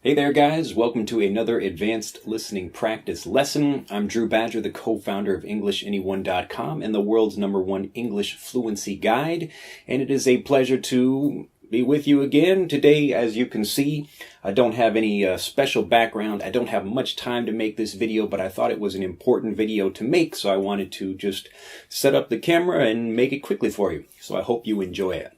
Hey there, guys. Welcome to another advanced listening practice lesson. I'm Drew Badger, the co-founder of EnglishAnyone.com and the world's #1 English fluency guide. And it is a pleasure to be with you again. Today, as you can see, I don't have any special background. I don't have much time to make this video, but I thought it was an important video to make, so I wanted to just set up the camera and make it quickly for you. So I hope you enjoy it.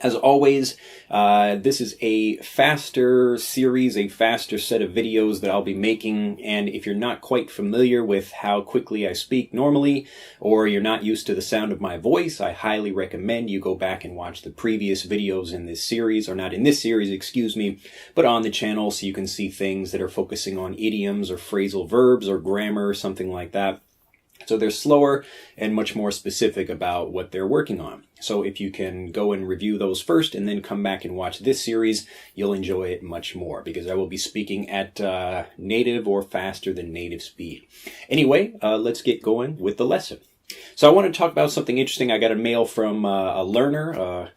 As always, this is a faster series, a faster set of videos that I'll be making, and if you're not quite familiar with how quickly I speak normally, or you're not used to the sound of my voice, I highly recommend you go back and watch the previous videos in this series, or not in this series, excuse me, but on the channel so you can see things that are focusing on idioms or phrasal verbs or grammar or something like that. So they're slower and much more specific about what they're working on. So if you can go and review those first and then come back and watch this series, you'll enjoy it much more because I will be speaking at native or faster than native speed. Anyway, let's get going with the lesson. So I want to talk about something interesting. I got a mail from a learner,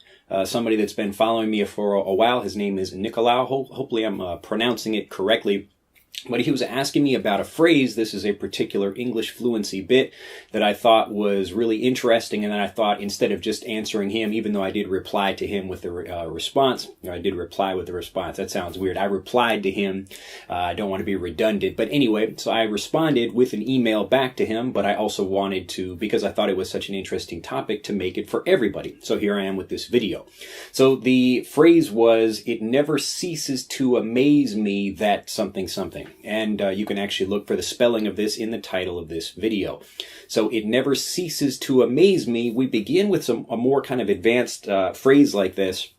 somebody that's been following me for a while. His name is Nicolau. Hopefully I'm pronouncing it correctly. But he was asking me about a phrase. This is a particular English fluency bit that I thought was really interesting. And then I thought, instead of just answering him, even though I did reply to him with the response, or I did reply with the response. That sounds weird. I replied to him. I don't want to be redundant. But anyway, so I responded with an email back to him. But I also wanted to, because I thought it was such an interesting topic, to make it for everybody. So here I am with this video. So the phrase was, "It never ceases to amaze me that something something." And you can actually look for the spelling of this in the title of this video. So it never ceases to amaze me. We begin with a more kind of advanced phrase like this.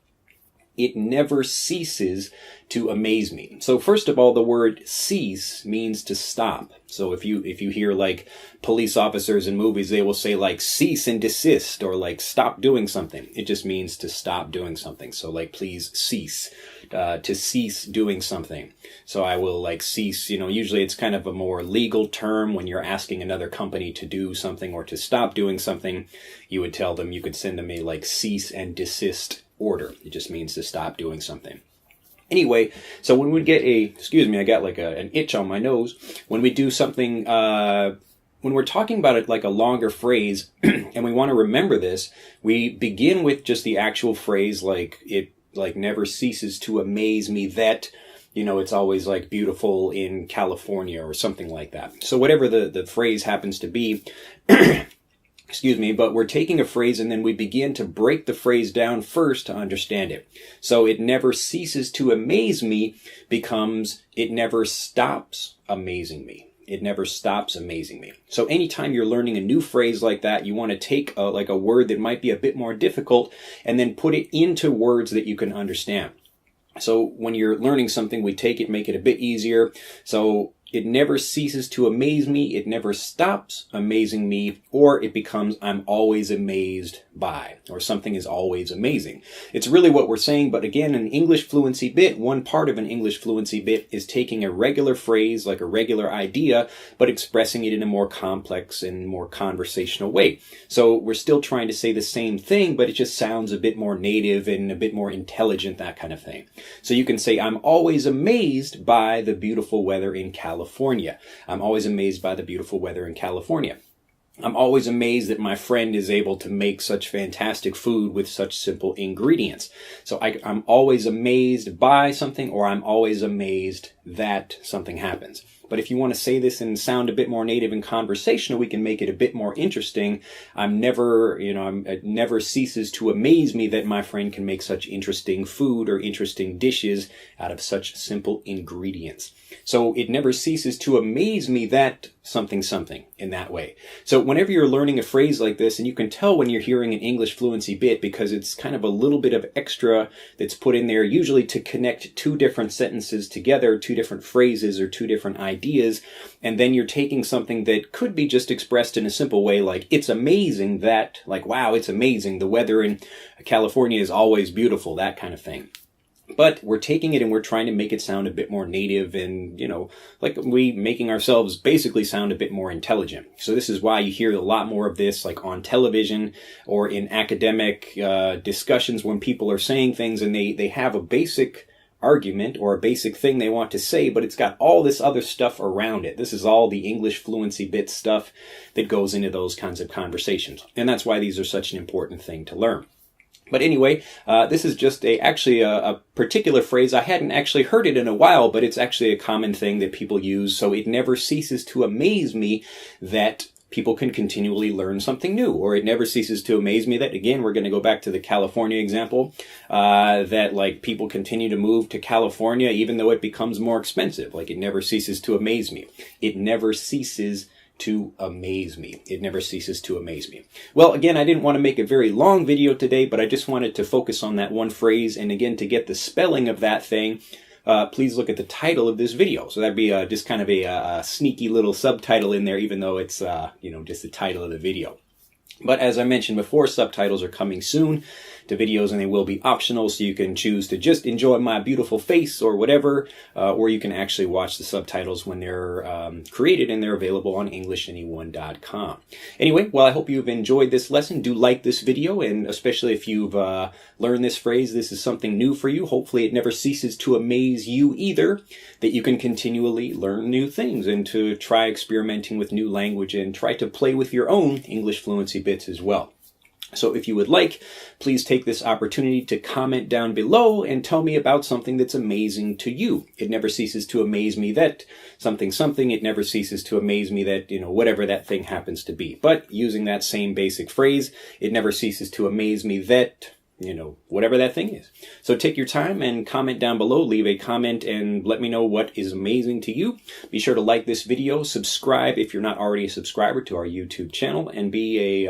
It never ceases to amaze me. So first of all, the word cease means to stop. So if you hear like police officers in movies, they will say like cease and desist or like stop doing something. It just means to stop doing something. So like please cease, to cease doing something. So I will like cease, usually it's kind of a more legal term when you're asking another company to do something or to stop doing something. You would tell them, you could send them a like cease and desist order. It just means to stop doing something. Anyway, so when we get I got like an itch on my nose. When we do something, when we're talking about it like a longer phrase, and we want to remember this, we begin with just the actual phrase, like it like never ceases to amaze me that, it's always like beautiful in California or something like that. So whatever the phrase happens to be, excuse me, but we're taking a phrase and then we begin to break the phrase down first to understand it. So it never ceases to amaze me becomes it never stops amazing me. It never stops amazing me. So anytime you're learning a new phrase like that, you want to take like a word that might be a bit more difficult and then put it into words that you can understand. So when you're learning something, we take it, make it a bit easier. So it never ceases to amaze me. It never stops amazing me. Or it becomes I'm always amazed by, or something is always amazing. It's really what we're saying. But again, an English fluency bit, one part of an English fluency bit is taking a regular phrase, like a regular idea, but expressing it in a more complex and more conversational way. So we're still trying to say the same thing, but it just sounds a bit more native and a bit more intelligent, that kind of thing. So you can say, I'm always amazed by the beautiful weather in California. I'm always amazed by the beautiful weather in California. I'm always amazed that my friend is able to make such fantastic food with such simple ingredients. So I'm always amazed by something, or I'm always amazed that something happens. But if you want to say this and sound a bit more native and conversational, we can make it a bit more interesting. It never ceases to amaze me that my friend can make such interesting food or interesting dishes out of such simple ingredients. So it never ceases to amaze me that something in that way. So whenever you're learning a phrase like this, and you can tell when you're hearing an English fluency bit because it's kind of a little bit of extra that's put in there, usually to connect two different sentences together, two different phrases or two different ideas, and then you're taking something that could be just expressed in a simple way, like it's amazing that, like, wow, it's amazing, the weather in California is always beautiful, that kind of thing. But we're taking it and we're trying to make it sound a bit more native and, like we making ourselves basically sound a bit more intelligent. So this is why you hear a lot more of this like on television or in academic discussions when people are saying things and they have a basic argument or a basic thing they want to say, but it's got all this other stuff around it. This is all the English fluency bit stuff that goes into those kinds of conversations. And that's why these are such an important thing to learn. But anyway, this is just actually a particular phrase. I hadn't actually heard it in a while, but it's actually a common thing that people use. So it never ceases to amaze me that people can continually learn something new, or it never ceases to amaze me that, again, we're going to go back to the California example, that like people continue to move to California even though it becomes more expensive. Like it never ceases to amaze me. It never ceases to amaze me. It never ceases to amaze me. Well, again, I didn't want to make a very long video today, but I just wanted to focus on that one phrase. And again, to get the spelling of that thing, please look at the title of this video. So that'd be just kind of a sneaky little subtitle in there, even though it's just the title of the video. But as I mentioned before, subtitles are coming soon to videos, and they will be optional, so you can choose to just enjoy my beautiful face or whatever, or you can actually watch the subtitles when they're created, and they're available on EnglishAnyone.com. Anyway, well, I hope you've enjoyed this lesson. Do like this video, and especially if you've learned this phrase, this is something new for you. Hopefully it never ceases to amaze you either, that you can continually learn new things and to try experimenting with new language and try to play with your own English fluency bits as well. So if you would like, please take this opportunity to comment down below and tell me about something that's amazing to you. It never ceases to amaze me that something. It never ceases to amaze me that, whatever that thing happens to be. But using that same basic phrase, it never ceases to amaze me that, whatever that thing is. So take your time and comment down below. Leave a comment and let me know what is amazing to you. Be sure to like this video, subscribe if you're not already a subscriber to our YouTube channel, and be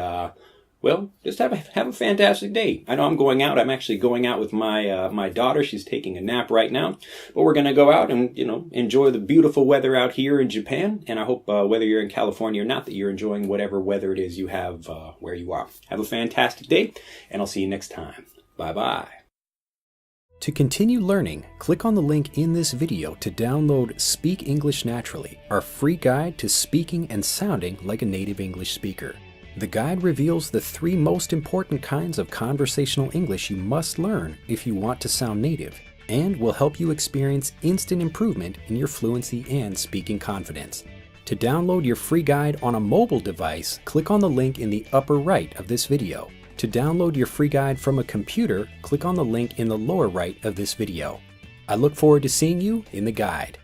just have a fantastic day. I know I'm going out. I'm actually going out with my daughter. She's taking a nap right now. But we're going to go out and, enjoy the beautiful weather out here in Japan. And I hope whether you're in California or not, that you're enjoying whatever weather it is you have where you are. Have a fantastic day, and I'll see you next time. Bye-bye. To continue learning, click on the link in this video to download Speak English Naturally, our free guide to speaking and sounding like a native English speaker. The guide reveals the 3 most important kinds of conversational English you must learn if you want to sound native, and will help you experience instant improvement in your fluency and speaking confidence. To download your free guide on a mobile device, click on the link in the upper right of this video. To download your free guide from a computer, click on the link in the lower right of this video. I look forward to seeing you in the guide.